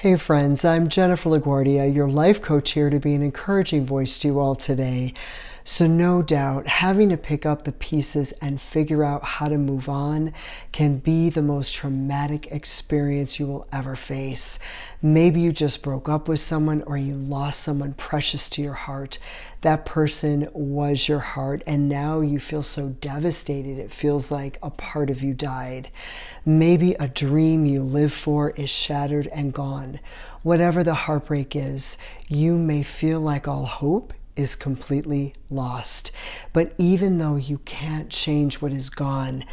Hey friends, I'm Jennifer LaGuardia, your life coach, here to be an encouraging voice to you all today. So no doubt, having to pick up the pieces and figure out how to move on can be the most traumatic experience you will ever face. Maybe you just broke up with someone or you lost someone precious to your heart. That person was your heart, and now you feel so devastated. It feels like a part of you died. Maybe a dream you lived for is shattered and gone. Whatever the heartbreak is, you may feel like all hope is completely lost. But even though you can't change what is gone,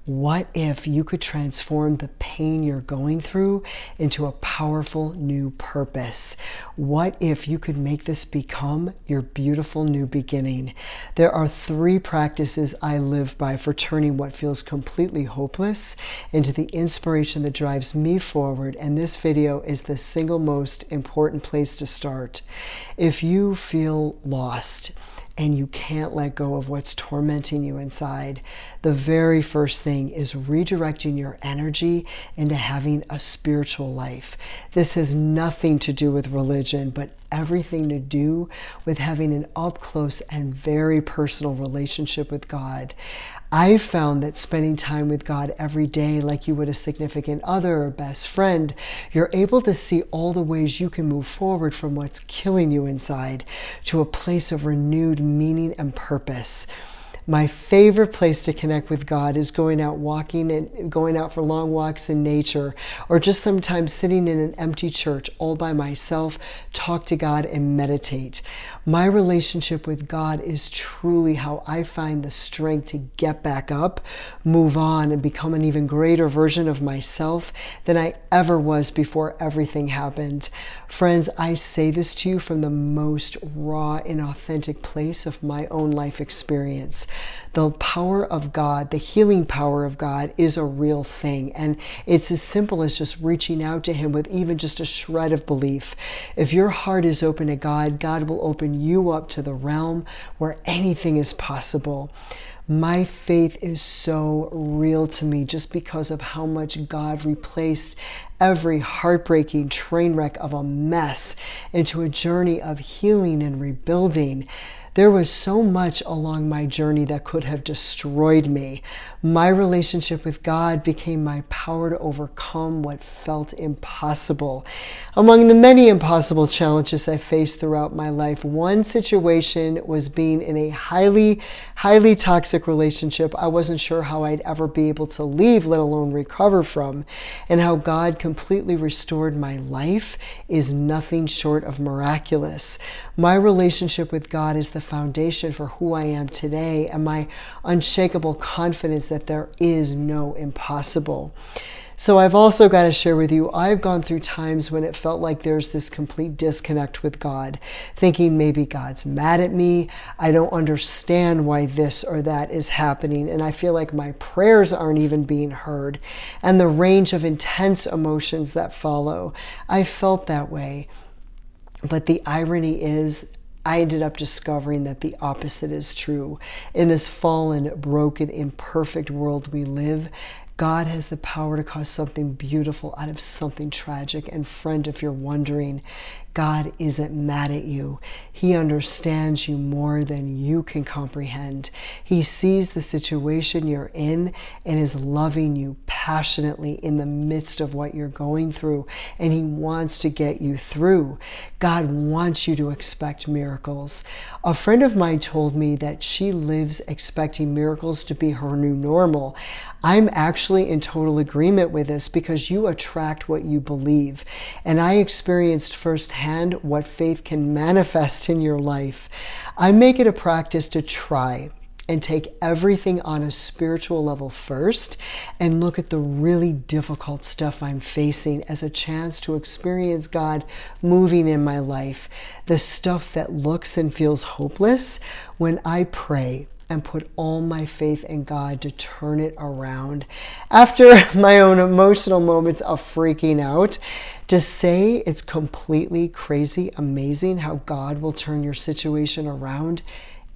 what if you could transform the pain you're going through into a powerful new purpose? What if you could make this become your beautiful new beginning? There are 3 practices I live by for turning what feels completely hopeless into the inspiration that drives me forward, and this video is the single most important place to start. If you feel lost and you can't let go of what's tormenting you inside, the very first thing is redirecting your energy into having a spiritual life. This has nothing to do with religion, but everything to do with having an up-close and very personal relationship with God. I've found that spending time with God every day, like you would a significant other or best friend, you're able to see all the ways you can move forward from what's killing you inside to a place of renewed meaning and purpose. My favorite place to connect with God is going out walking and going out for long walks in nature, or just sometimes sitting in an empty church all by myself, talk to God and meditate. My relationship with God is truly how I find the strength to get back up, move on, and become an even greater version of myself than I ever was before everything happened. Friends, I say this to you from the most raw and authentic place of my own life experience. The power of God, the healing power of God, is a real thing. And it's as simple as just reaching out to Him with even just a shred of belief. If your heart is open to God, God will open you up to the realm where anything is possible. My faith is so real to me just because of how much God replaced every heartbreaking train wreck of a mess into a journey of healing and rebuilding. There was so much along my journey that could have destroyed me. My relationship with God became my power to overcome what felt impossible. Among the many impossible challenges I faced throughout my life, one situation was being in a highly toxic relationship I wasn't sure how I'd ever be able to leave, let alone recover from, and how God completely restored my life is nothing short of miraculous. My relationship with God is the foundation for who I am today and my unshakable confidence that there is no impossible. So I've also got to share with you, I've gone through times when it felt like there's this complete disconnect with God, thinking maybe God's mad at me, I don't understand why this or that is happening, and I feel like my prayers aren't even being heard, and the range of intense emotions that follow. I felt that way. But the irony is, I ended up discovering that the opposite is true. In this fallen, broken, imperfect world we live, God has the power to cause something beautiful out of something tragic. And friend, if you're wondering, God isn't mad at you. He understands you more than you can comprehend. He sees the situation you're in and is loving you passionately in the midst of what you're going through, and He wants to get you through. God wants you to expect miracles. A friend of mine told me that she lives expecting miracles to be her new normal. I'm actually in total agreement with this because you attract what you believe. And I experienced firsthand what faith can manifest in your life. I make it a practice to try and take everything on a spiritual level first and look at the really difficult stuff I'm facing as a chance to experience God moving in my life. The stuff that looks and feels hopeless, when I pray and put all my faith in God to turn it around. After my own emotional moments of freaking out, to say it's completely crazy, amazing how God will turn your situation around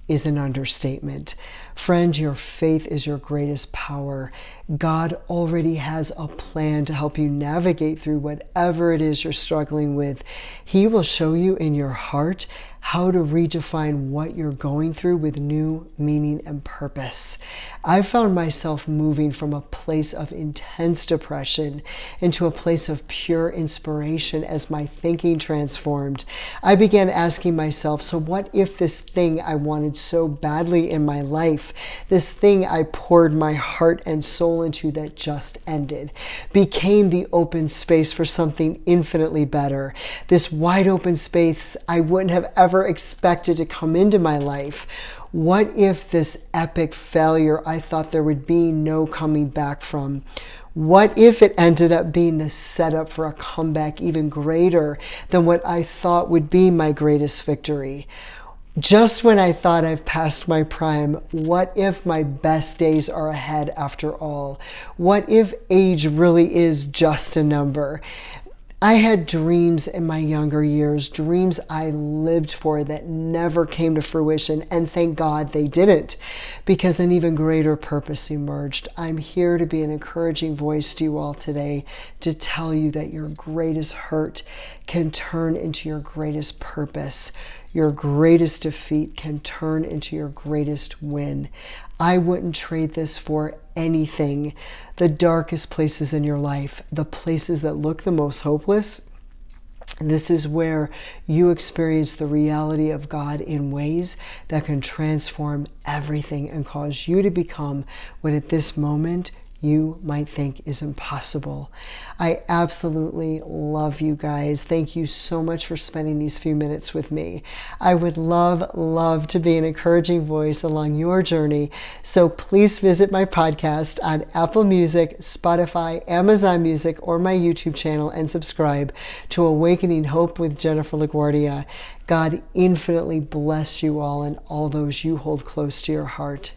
is an understatement. Friend, your faith is your greatest power. God already has a plan to help you navigate through whatever it is you're struggling with. He will show you in your heart how to redefine what you're going through with new meaning and purpose. I found myself moving from a place of intense depression into a place of pure inspiration as my thinking transformed. I began asking myself, so what if this thing I wanted so badly in my life, this thing I poured my heart and soul into that just ended, became the open space for something infinitely better, this wide open space I wouldn't have ever expected to come into my life? What if this epic failure I thought there would be no coming back from? What if it ended up being the setup for a comeback even greater than what I thought would be my greatest victory? Just when I thought I've passed my prime, what if my best days are ahead after all? What if age really is just a number? I had dreams in my younger years, dreams I lived for that never came to fruition, and thank God they didn't, because an even greater purpose emerged. I'm here to be an encouraging voice to you all today, to tell you that your greatest hurt can turn into your greatest purpose. Your greatest defeat can turn into your greatest win. I wouldn't trade this for anything. The darkest places in your life, the places that look the most hopeless, this is where you experience the reality of God in ways that can transform everything and cause you to become what at this moment you might think is impossible. I absolutely love you guys. Thank you so much for spending these few minutes with me. I would love to be an encouraging voice along your journey. So please visit my podcast on Apple Music, Spotify, Amazon Music, or my YouTube channel and subscribe to Awakening Hope with Jennifer LaGuardia. God infinitely bless you all and all those you hold close to your heart.